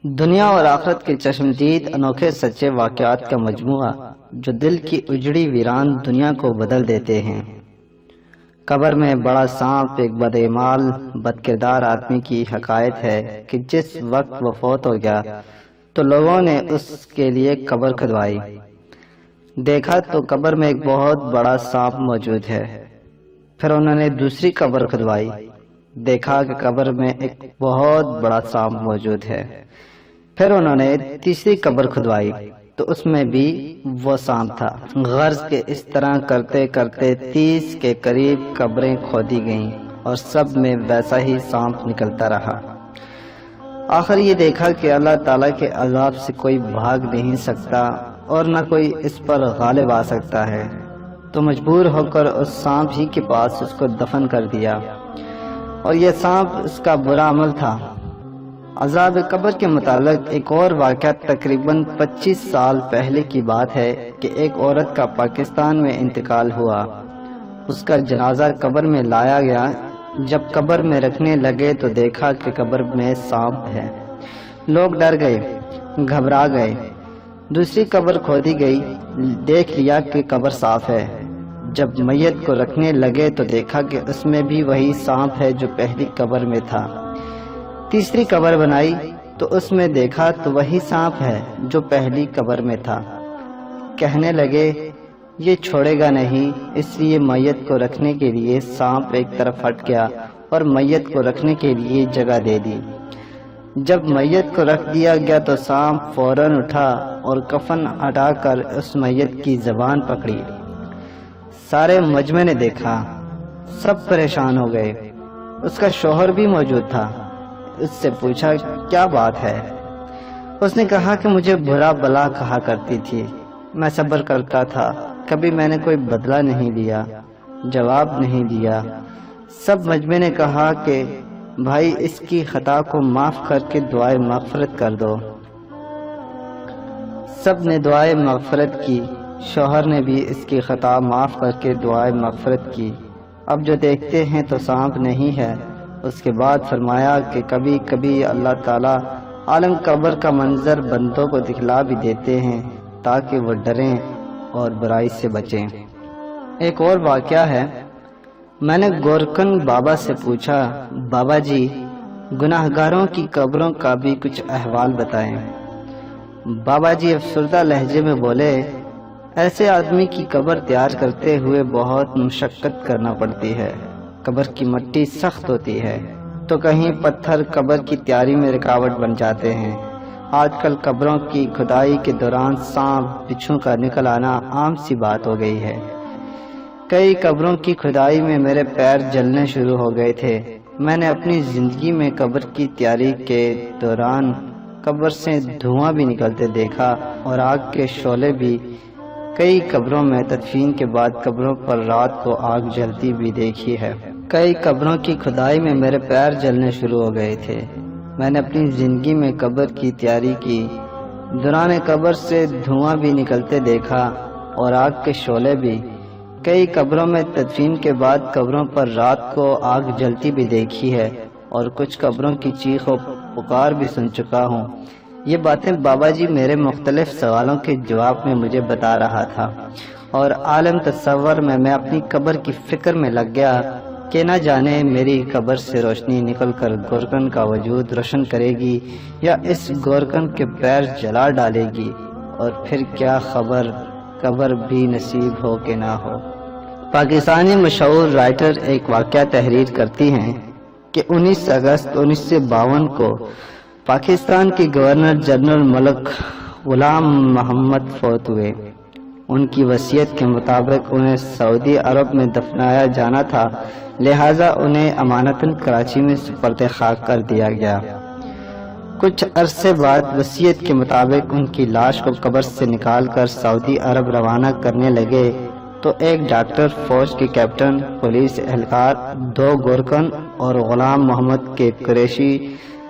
دنیا اور آخرت کے چشمدید انوکھے سچے واقعات کا مجموعہ جو دل کی اجڑی ویران دنیا کو بدل دیتے ہیں۔ قبر میں بڑا سانپ ایک بدعمال بد کردار آدمی کی حکایت ہے کہ جس وقت وہ فوت ہو گیا تو لوگوں نے اس کے لیے قبر کھدوائی۔ دیکھا تو قبر میں ایک بہت بڑا سانپ موجود ہے۔ پھر انہوں نے دوسری قبر کھدوائی، دیکھا کہ قبر میں ایک بہت بڑا سانپ موجود ہے۔ پھر انہوں نے تیسری قبر کھدوائی تو اس میں بھی وہ سانپ تھا۔ غرض کے اس طرح کرتے کرتے 30 کے قریب قبریں کھودی گئیں اور سب میں ویسا ہی سانپ نکلتا رہا۔ آخر یہ دیکھا کہ اللہ تعالیٰ کے عذاب سے کوئی بھاگ نہیں سکتا اور نہ کوئی اس پر غالب آ سکتا ہے، تو مجبور ہو کر اس سانپ ہی کے پاس اس کو دفن کر دیا۔ اور یہ سانپ اس کا برا عمل تھا۔ عذاب قبر کے متعلق ایک اور واقعہ تقریباً 25 سال پہلے کی بات ہے کہ ایک عورت کا پاکستان میں انتقال ہوا۔ اس کا جنازہ قبر میں لایا گیا۔ جب قبر میں رکھنے لگے تو دیکھا کہ قبر میں سانپ ہے۔ لوگ ڈر گئے، گھبرا گئے۔ دوسری قبر کھودی گئی، دیکھ لیا کہ قبر صاف ہے۔ جب میت کو رکھنے لگے تو دیکھا کہ اس میں بھی وہی سانپ ہے جو پہلی قبر میں تھا۔ تیسری قبر بنائی تو اس میں دیکھا تو وہی سانپ ہے جو پہلی قبر میں تھا۔ کہنے لگے یہ چھوڑے گا نہیں، اس لیے میت کو رکھنے کے لیے سانپ ایک طرف ہٹ گیا اور میت کو رکھنے کے لیے جگہ دے دی۔ جب میت کو رکھ دیا گیا تو سانپ فوراً اٹھا اور کفن ہٹا کر اس میت کی زبان پکڑی۔ سارے مجمع نے دیکھا، سب پریشان ہو گئے۔ اس کا شوہر بھی موجود تھا۔ اس سے پوچھا کیا بات ہے؟ اس نے کہا کہ مجھے برا بلا کہا کرتی تھی، میں صبر کرتا تھا، کبھی میں نے کوئی بدلہ نہیں لیا، جواب نہیں دیا۔ سب مجمع نے کہا کہ بھائی اس کی خطا کو معاف کر کے دعائے مغفرت کر دو۔ سب نے دعائے مغفرت کی۔ شوہر نے بھی اس کی خطا معاف کر کے دعائے مغفرت کی۔ اب جو دیکھتے ہیں تو سانپ نہیں ہے۔ اس کے بعد فرمایا کہ کبھی کبھی اللہ تعالیٰ عالم قبر کا منظر بندوں کو دکھلا بھی دیتے ہیں تاکہ وہ ڈریں اور برائی سے بچیں۔ ایک اور واقعہ ہے، میں نے گورکن بابا سے پوچھا، بابا جی گناہگاروں کی قبروں کا بھی کچھ احوال بتائیں۔ بابا جی افسردہ لہجے میں بولے، ایسے آدمی کی قبر تیار کرتے ہوئے بہت مشقت کرنا پڑتی ہے۔ قبر کی مٹی سخت ہوتی ہے تو کہیں پتھر قبر کی تیاری میں رکاوٹ بن جاتے ہیں۔ آج کل قبروں کی کھدائی کے دوران سانپ بچھو کا نکل آنا عام سی بات ہو گئی ہے۔ کئی قبروں کی کھدائی میں میرے پیر جلنے شروع ہو گئے تھے۔ میں نے اپنی زندگی میں قبر کی تیاری کے دوران قبر سے دھواں بھی نکلتے دیکھا اور آگ کے شعلے بھی۔ کئی قبروں میں تدفین کے بعد قبروں پر رات کو آگ جلتی بھی دیکھی ہے۔ کئی قبروں کی کھدائی میں میرے پیر جلنے شروع ہو گئے تھے۔ میں نے اپنی زندگی میں قبر کی تیاری کی دوران قبر سے دھواں بھی نکلتے دیکھا اور آگ کے شعلے بھی۔ کئی قبروں میں تدفین کے بعد قبروں پر رات کو آگ جلتی بھی دیکھی ہے اور کچھ قبروں کی چیخ و پکار بھی سن چکا ہوں۔ یہ باتیں بابا جی میرے مختلف سوالوں کے جواب میں مجھے بتا رہا تھا، اور عالم تصور میں اپنی قبر کی فکر میں لگ گیا کہ نہ جانے میری قبر سے روشنی نکل کر گورکن کا وجود روشن کرے گی یا اس گورکن کے پیر جلا ڈالے گی، اور پھر کیا خبر قبر بھی نصیب ہو کہ نہ ہو۔ پاکستانی مشہور رائٹر ایک واقعہ تحریر کرتی ہیں کہ 19 اگست 1952 کو پاکستان کے گورنر جنرل ملک غلام محمد فوت ہوئے۔ ان کی وصیت کے مطابق انہیں سعودی عرب میں دفنایا جانا تھا، لہٰذا انہیں امانتاً کراچی میں سپرد خاک کر دیا گیا۔ کچھ عرصے بعد وصیت کے مطابق ان کی لاش کو قبر سے نکال کر سعودی عرب روانہ کرنے لگے تو ایک ڈاکٹر، فوج کے کیپٹن، پولیس اہلکار، 2 گورکن اور غلام محمد کے قریشی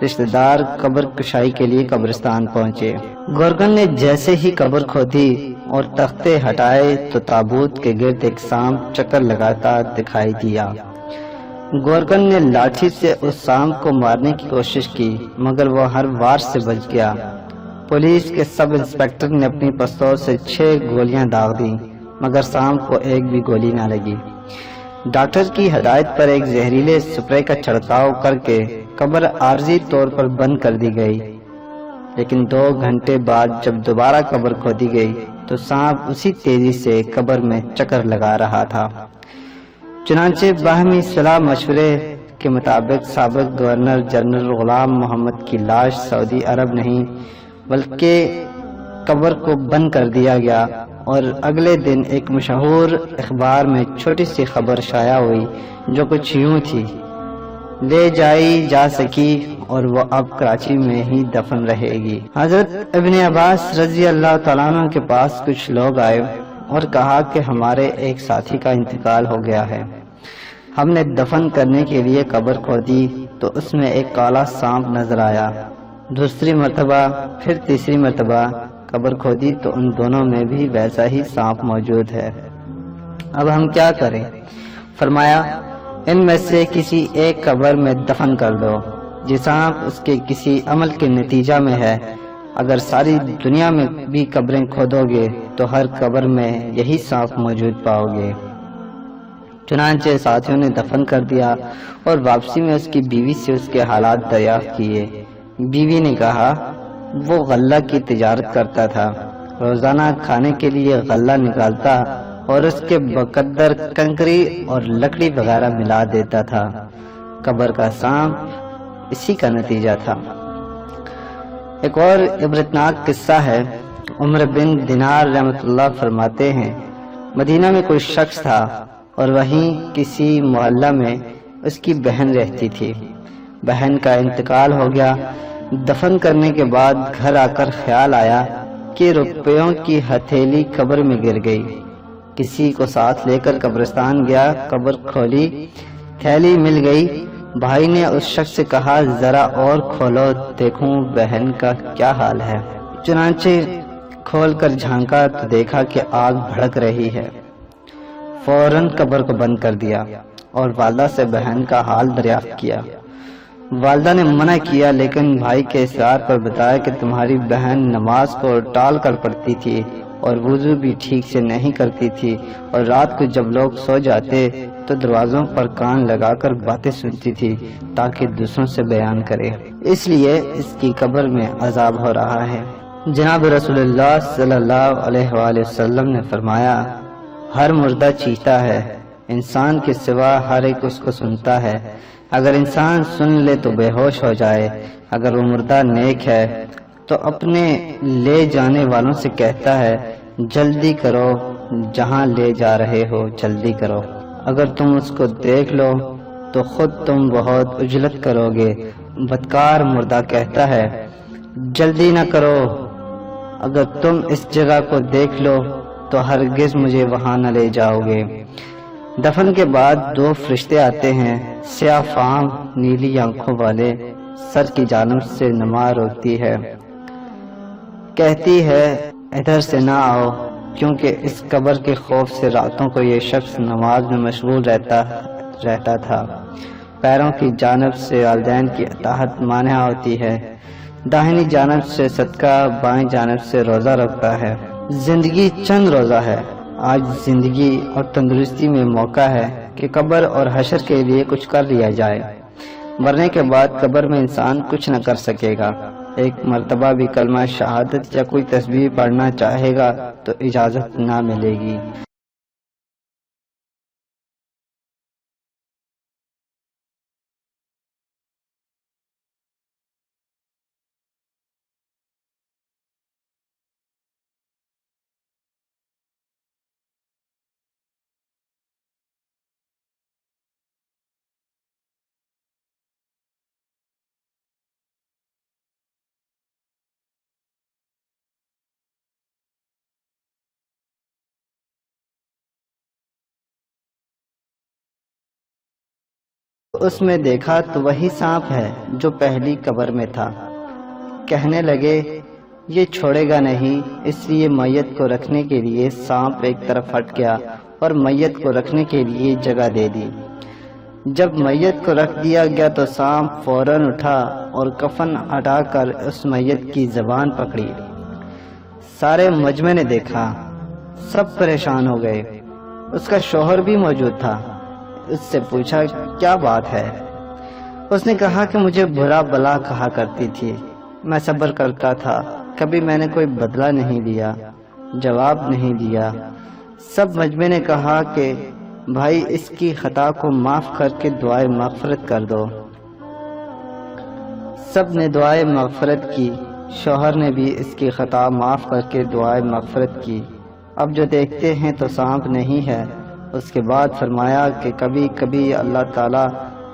رشتہ دار قبر کشائی کے لیے قبرستان پہنچے۔ گورکن نے جیسے ہی قبر کھودی اور تختے ہٹائے تو تابوت کے گرد ایک سانپ چکر لگاتا دکھائی دیا۔ گورکن نے لاٹھی سے اس سانپ کو مارنے کی کوشش کی مگر وہ ہر وار سے بچ گیا۔ پولیس کے سب انسپکٹر نے اپنی پستول سے 6 گولیاں داغ دیں مگر سانپ کو ایک بھی گولی نہ لگی۔ ڈاکٹر کی ہدایت پر ایک زہریلے سپرے کا چھڑکاؤ کر کے قبر عارضی طور پر بند کر دی گئی، لیکن 2 گھنٹے بعد جب دوبارہ قبر کھودی گئی تو سانپ اسی تیزی سے قبر میں چکر لگا رہا تھا۔ چنانچہ باہمی صلاح مشورے کے مطابق سابق گورنر جنرل غلام محمد کی لاش سعودی عرب نہیں بلکہ قبر کو بند کر دیا گیا، اور اگلے دن ایک مشہور اخبار میں چھوٹی سی خبر شائع ہوئی جو کچھ یوں تھی: لے جائی جا سکی اور وہ اب کراچی میں ہی دفن رہے گی۔ حضرت ابن عباس رضی اللہ تعالیٰ عنہ کے پاس کچھ لوگ آئے اور کہا کہ ہمارے ایک ساتھی کا انتقال ہو گیا ہے۔ ہم نے دفن کرنے کے لیے قبر کھودی تو اس میں ایک کالا سانپ نظر آیا۔ دوسری مرتبہ پھر تیسری مرتبہ قبر کھودی تو ان دونوں میں بھی ویسا ہی سانپ موجود ہے۔ اب ہم کیا کریں؟ فرمایا، ان میں سے کسی ایک قبر میں دفن کر دو۔ یہ سانپ اس کے کسی عمل کے نتیجہ میں ہے۔ اگر ساری دنیا میں بھی قبریں کھودو گے تو ہر قبر میں یہی سانپ موجود پاؤ گے۔ چنانچہ ساتھیوں نے دفن کر دیا اور واپسی میں اس کی بیوی سے اس کے حالات دریافت کیے۔ بیوی نے کہا وہ غلہ کی تجارت کرتا تھا، روزانہ کھانے کے لیے غلہ نکالتا اور اس کے بقدر کنکری اور لکڑی وغیرہ ملا دیتا تھا۔ قبر کا سانپ اسی کا نتیجہ تھا۔ ایک اور عبرتناک قصہ ہے۔ عمر بن دینار رحمۃ اللہ فرماتے ہیں، مدینہ میں کوئی شخص تھا اور وہیں کسی محلہ میں اس کی بہن رہتی تھی۔ بہن کا انتقال ہو گیا۔ دفن کرنے کے بعد گھر آ کر خیال آیا کہ روپیوں کی ہتھیلی قبر میں گر گئی۔ کسی کو ساتھ لے کر قبرستان گیا، قبر کھولی، تھیلی مل گئی۔ بھائی نے اس شخص سے کہا ذرا اور کھولو دیکھوں بہن کا کیا حال ہے۔ چنانچہ کھول کر جھانکا تو دیکھا کہ آگ بھڑک رہی ہے۔ فوراً قبر کو بند کر دیا اور والدہ سے بہن کا حال دریافت کیا۔ والدہ نے منع کیا لیکن بھائی کے اصرار پر بتایا کہ تمہاری بہن نماز کو ٹال کر پڑھتی تھی اور وضو بھی ٹھیک سے نہیں کرتی تھی، اور رات کو جب لوگ سو جاتے تو دروازوں پر کان لگا کر باتیں سنتی تھی تاکہ دوسروں سے بیان کرے، اس لیے اس کی قبر میں عذاب ہو رہا ہے۔ جناب رسول اللہ صلی اللہ علیہ وآلہ وسلم نے فرمایا، ہر مردہ چیختا ہے، انسان کے سوا ہر ایک اس کو سنتا ہے۔ اگر انسان سن لے تو بے ہوش ہو جائے، اگر وہ مردہ نیک ہے تو اپنے لے جانے والوں سے کہتا ہے جلدی کرو، جہاں لے جا رہے ہو جلدی کرو۔ اگر تم اس کو دیکھ لو تو خود تم بہت عجلت کرو گے۔ بدکار مردہ کہتا ہے جلدی نہ کرو، اگر تم اس جگہ کو دیکھ لو تو ہرگز مجھے وہاں نہ لے جاؤ گے۔ دفن کے بعد 2 فرشتے آتے ہیں، سیاہ فام نیلی آنکھوں والے، سر کی جانب سے نماز روکتی ہے، کہتی ہے ادھر سے نہ آؤ، کیونکہ اس قبر کے خوف سے راتوں کو یہ شخص نماز میں مشغول رہتا تھا۔ پیروں کی جانب سے والدین کی اطاعت مانع ہوتی ہے، داہنی جانب سے صدقہ، بائیں جانب سے روزہ رکھتا ہے۔ زندگی چند روزہ ہے، آج زندگی اور تندرستی میں موقع ہے کہ قبر اور حشر کے لیے کچھ کر لیا جائے۔ مرنے کے بعد قبر میں انسان کچھ نہ کر سکے گا۔ ایک مرتبہ بھی کلمہ شہادت یا کوئی تسبیح پڑھنا چاہے گا تو اجازت نہ ملے گی۔ اس میں دیکھا تو وہی سانپ ہے جو پہلی قبر میں تھا۔ کہنے لگے یہ چھوڑے گا نہیں، اس لیے میت کو رکھنے کے لیے سانپ ایک طرف ہٹ گیا اور میت کو رکھنے کے لیے جگہ دے دی۔ جب میت کو رکھ دیا گیا تو سانپ فوراً اٹھا اور کفن ہٹا کر اس میت کی زبان پکڑی۔ سارے مجمع نے دیکھا، سب پریشان ہو گئے۔ اس کا شوہر بھی موجود تھا۔ اس سے پوچھا کیا بات ہے؟ اس نے کہا کہ مجھے برا بلا کہا کرتی تھی، میں صبر کرتا تھا، کبھی میں نے کوئی بدلہ نہیں لیا، جواب نہیں دیا۔ سب مجمع نے کہا کہ بھائی اس کی خطا کو معاف کر کے دعائے مغفرت کر دو۔ سب نے دعائے مغفرت کی، شوہر نے بھی اس کی خطا معاف کر کے دعائے مغفرت کی۔ اب جو دیکھتے ہیں تو سانپ نہیں ہے۔ اس کے بعد فرمایا کہ کبھی کبھی اللہ تعالیٰ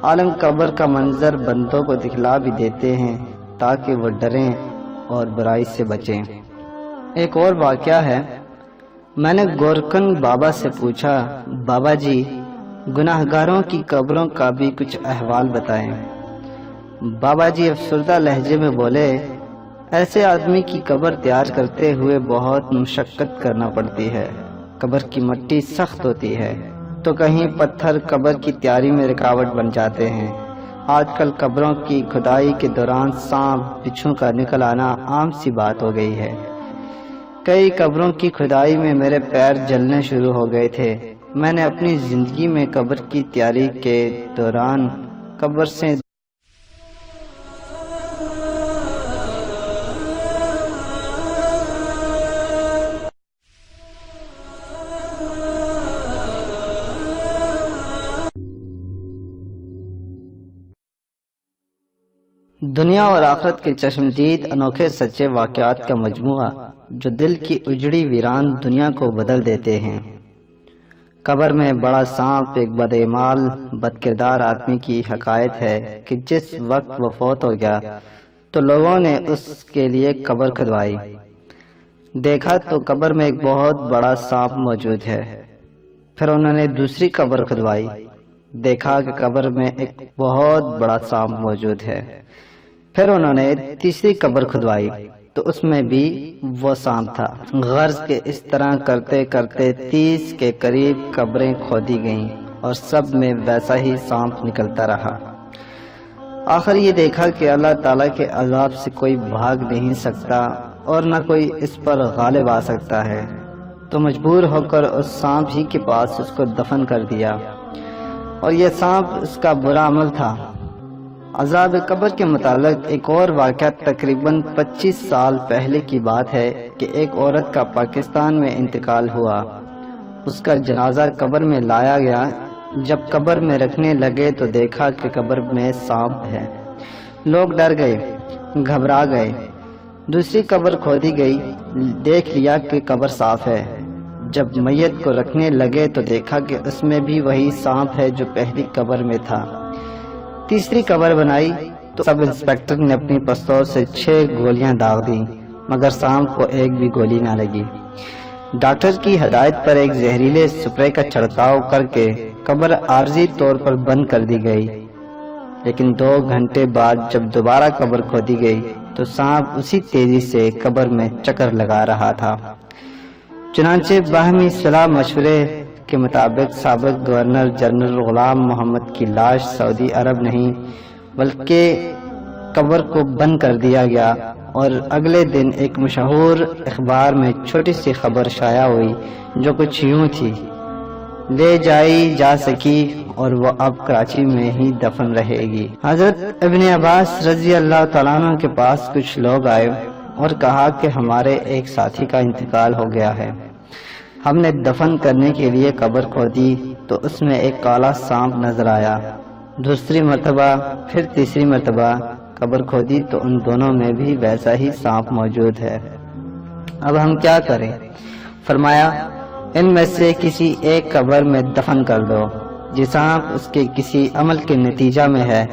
عالم قبر کا منظر بندوں کو دکھلا بھی دیتے ہیں تاکہ وہ ڈریں اور برائی سے بچیں۔ ایک اور واقعہ ہے، میں نے گورکن بابا سے پوچھا، بابا جی گناہگاروں کی قبروں کا بھی کچھ احوال بتائیں۔ بابا جی افسردہ لہجے میں بولے، ایسے آدمی کی قبر تیار کرتے ہوئے بہت مشقت کرنا پڑتی ہے، قبر کی مٹی سخت ہوتی ہے تو کہیں پتھر قبر کی تیاری میں رکاوٹ بن جاتے ہیں۔ آج کل قبروں کی کھدائی کے دوران سانپ بچھو کا نکل آنا عام سی بات ہو گئی ہے۔ کئی قبروں کی کھدائی میں میرے پیر جلنے شروع ہو گئے تھے۔ میں نے اپنی زندگی میں قبر کی تیاری کے دوران قبر سے دنیا اور آخرت کے چشمدید انوکھے سچے واقعات کا مجموعہ جو دل کی اجڑی ویران دنیا کو بدل دیتے ہیں۔ قبر میں بڑا سانپ ایک بدعمال بد کردار آدمی کی حکایت ہے کہ جس وقت وہ فوت ہو گیا تو لوگوں نے اس کے لیے قبر کھدوائی۔ دیکھا تو قبر میں ایک بہت بڑا سانپ موجود ہے۔ پھر انہوں نے دوسری قبر کھدوائی، دیکھا کہ قبر میں ایک بہت بڑا سانپ موجود ہے۔ پھر انہوں نے تیسری قبر کھدوائی تو اس میں بھی وہ سانپ تھا۔ غرض کے اس طرح کرتے کرتے 30 کے قریب قبریں کھودی گئیں اور سب میں ویسا ہی سانپ نکلتا رہا۔ آخر یہ دیکھا کہ اللہ تعالیٰ کے عذاب سے کوئی بھاگ نہیں سکتا اور نہ کوئی اس پر غالب آ سکتا ہے، تو مجبور ہو کر اس سانپ ہی کے پاس اس کو دفن کر دیا، اور یہ سانپ اس کا برا عمل تھا۔ عذاب قبر کے متعلق ایک اور واقعہ تقریباً 25 سال پہلے کی بات ہے کہ ایک عورت کا پاکستان میں انتقال ہوا۔ اس کا جنازہ قبر میں لایا گیا۔ جب قبر میں رکھنے لگے تو دیکھا کہ قبر میں سانپ ہے۔ لوگ ڈر گئے، گھبرا گئے۔ دوسری قبر کھودی گئی، دیکھ لیا کہ قبر صاف ہے۔ جب میت کو رکھنے لگے تو دیکھا کہ اس میں بھی وہی سانپ ہے جو پہلی قبر میں تھا۔ تیسری قبر بنائی تو سب انسپیکٹر نے اپنی پستول سے 6 گولیاں داغ دیں، مگر سانپ کو ایک بھی گولی نہ لگی۔ ڈاکٹر کی ہدایت پر ایک زہریلے سپرے کا چھڑکاؤ کر کے قبر عارضی طور پر بند کر دی گئی، لیکن 2 گھنٹے بعد جب دوبارہ قبر کھودی گئی تو سانپ اسی تیزی سے قبر میں چکر لگا رہا تھا۔ چنانچہ باہمی صلاح مشورے کے مطابق سابق گورنر جنرل غلام محمد کی لاش سعودی عرب نہیں بلکہ قبر کو بند کر دیا گیا، اور اگلے دن ایک مشہور اخبار میں چھوٹی سی خبر شائع ہوئی جو کچھ یوں تھی، لے جائی جا سکی اور وہ اب کراچی میں ہی دفن رہے گی۔ حضرت ابن عباس رضی اللہ تعالیٰ عنہ کے پاس کچھ لوگ آئے اور کہا کہ ہمارے ایک ساتھی کا انتقال ہو گیا ہے۔ ہم نے دفن کرنے کے لیے قبر کھودی تو اس میں ایک کالا سانپ نظر آیا۔ دوسری مرتبہ پھر تیسری مرتبہ قبر کھودی تو ان دونوں میں بھی ویسا ہی سانپ موجود ہے۔ اب ہم کیا کریں؟ فرمایا ان میں سے کسی ایک قبر میں دفن کر دو۔ یہ سانپ اس کے کسی عمل کے نتیجہ میں ہے۔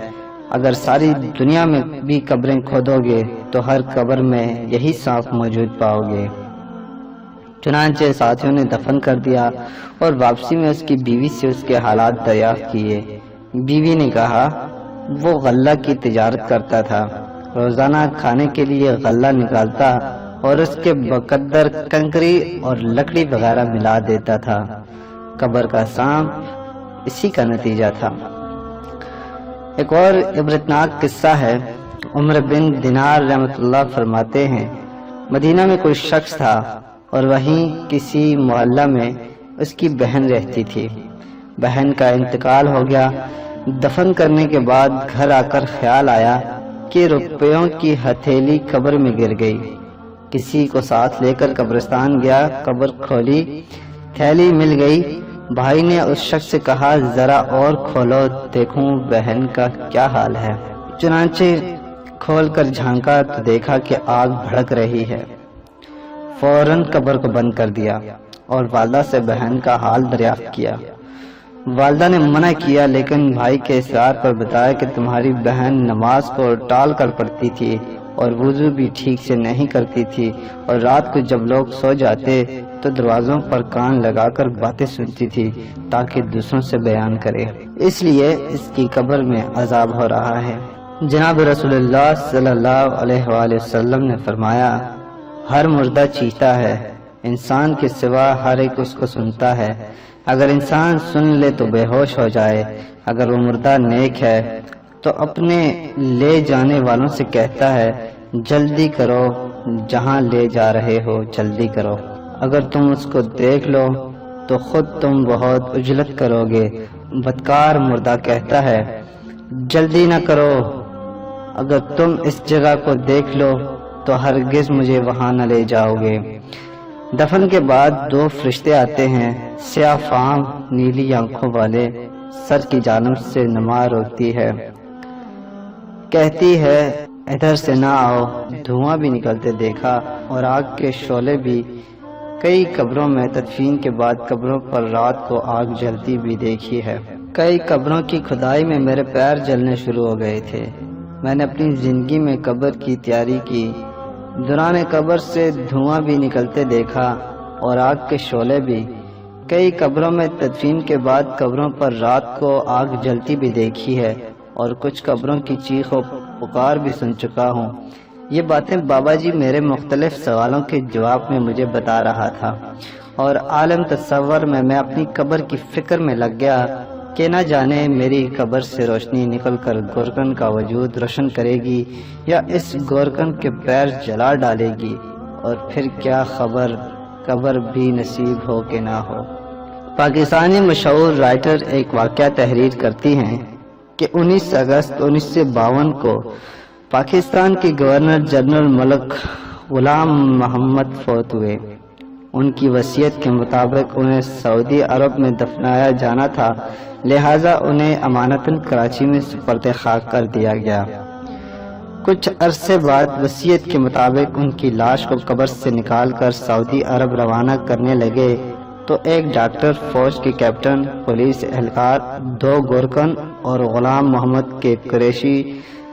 اگر ساری دنیا میں بھی قبریں کھودو گے تو ہر قبر میں یہی سانپ موجود پاؤ گے۔ چنانچہ ساتھیوں نے دفن کر دیا اور واپسی میں اس کی بیوی سے اس کے حالات دریافت کیے۔ بیوی نے کہا وہ غلہ کی تجارت کرتا تھا، روزانہ کھانے کے لیے غلہ نکالتا اور اس کے بقدر کنکری اور لکڑی وغیرہ ملا دیتا تھا۔ قبر کا سانپ اسی کا نتیجہ تھا۔ ایک اور عبرتناک قصہ ہے۔ عمر بن دینار رحمۃ اللہ فرماتے ہیں، مدینہ میں کوئی شخص تھا اور وہیں کسی محلہ میں اس کی بہن رہتی تھی۔ بہن کا انتقال ہو گیا۔ دفن کرنے کے بعد گھر آ کر خیال آیا کہ روپیوں کی ہتھیلی قبر میں گر گئی۔ کسی کو ساتھ لے کر قبرستان گیا، قبر کھولی، تھیلی مل گئی۔ بھائی نے اس شخص سے کہا، ذرا اور کھولو دیکھوں بہن کا کیا حال ہے۔ چنانچہ کھول کر جھانکا تو دیکھا کہ آگ بھڑک رہی ہے۔ فوراً قبر کو بند کر دیا اور والدہ سے بہن کا حال دریافت کیا۔ والدہ نے منع کیا، لیکن بھائی کے اصرار پر بتایا کہ تمہاری بہن نماز کو ٹال کر پڑھتی تھی اور وضو بھی ٹھیک سے نہیں کرتی تھی، اور رات کو جب لوگ سو جاتے تو دروازوں پر کان لگا کر باتیں سنتی تھی تاکہ دوسروں سے بیان کرے، اس لیے اس کی قبر میں عذاب ہو رہا ہے۔ جناب رسول اللہ صلی اللہ علیہ وآلہ وسلم نے فرمایا، ہر مردہ چیختا ہے، انسان کے سوا ہر ایک اس کو سنتا ہے۔ اگر انسان سن لے تو بے ہوش ہو جائے، اگر وہ مردہ نیک ہے تو اپنے لے جانے والوں سے کہتا ہے، جلدی کرو، جہاں لے جا رہے ہو جلدی کرو۔ اگر تم اس کو دیکھ لو تو خود تم بہت عجلت کرو گے۔ بدکار مردہ کہتا ہے، جلدی نہ کرو، اگر تم اس جگہ کو دیکھ لو تو ہرگز مجھے وہاں نہ لے جاؤ گے۔ دفن کے بعد دو فرشتے آتے ہیں، سیاہ فام نیلی آنکھوں والے، سر کی جانب سے نما روکتی ہے، کہتی ہے، ادھر سے نہ آؤ، دھواں بھی نکلتے دیکھا اور آگ کے شعلے بھی۔ کئی قبروں میں تدفین کے بعد قبروں پر رات کو آگ جلتی بھی دیکھی ہے۔ کئی قبروں کی کھدائی میں میرے پیر جلنے شروع ہو گئے تھے۔ میں نے اپنی زندگی میں قبر کی تیاری کی، دوران قبر سے دھواں بھی نکلتے دیکھا اور آگ کے شعلے بھی۔ کئی قبروں میں تدفین کے بعد قبروں پر رات کو آگ جلتی بھی دیکھی ہے اور کچھ قبروں کی چیخ و پکار بھی سن چکا ہوں۔ یہ باتیں بابا جی میرے مختلف سوالوں کے جواب میں مجھے بتا رہا تھا، اور عالم تصور میں اپنی قبر کی فکر میں لگ گیا کہ نہ جانے میری قبر سے روشنی نکل کر گورکن کا وجود روشن کرے گی یا اس گورکن کے پیر جلا ڈالے گی، اور پھر کیا خبر قبر بھی نصیب ہو کہ نہ ہو۔ پاکستانی مشہور رائٹر ایک واقعہ تحریر کرتی ہیں کہ 19 اگست 1952 کو پاکستان کے گورنر جنرل ملک غلام محمد فوت ہوئے۔ ان کی وصیت کے مطابق انہیں سعودی عرب میں دفنایا جانا تھا، لہٰذا انہیں امانتاً کراچی میں سپرد خاک کر دیا گیا۔ کچھ عرصے بعد وصیت کے مطابق ان کی لاش کو قبر سے نکال کر سعودی عرب روانہ کرنے لگے تو ایک ڈاکٹر، فوج کے کیپٹن، پولیس اہلکار، 2 گورکن اور غلام محمد کے قریشی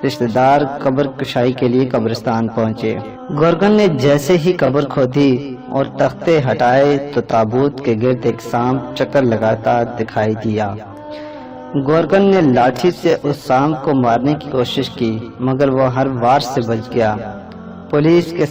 رشتہ دار قبر کشائی کے لیے قبرستان پہنچے۔ گورکن نے جیسے ہی قبر کھودی اور تختے ہٹائے تو تابوت کے گرد ایک سانپ چکر لگاتا دکھائی دیا۔ گورکن نے لاٹھی سے اس سانپ کو مارنے کی کوشش کی، مگر وہ ہر وار سے بچ گیا۔ پولیس کے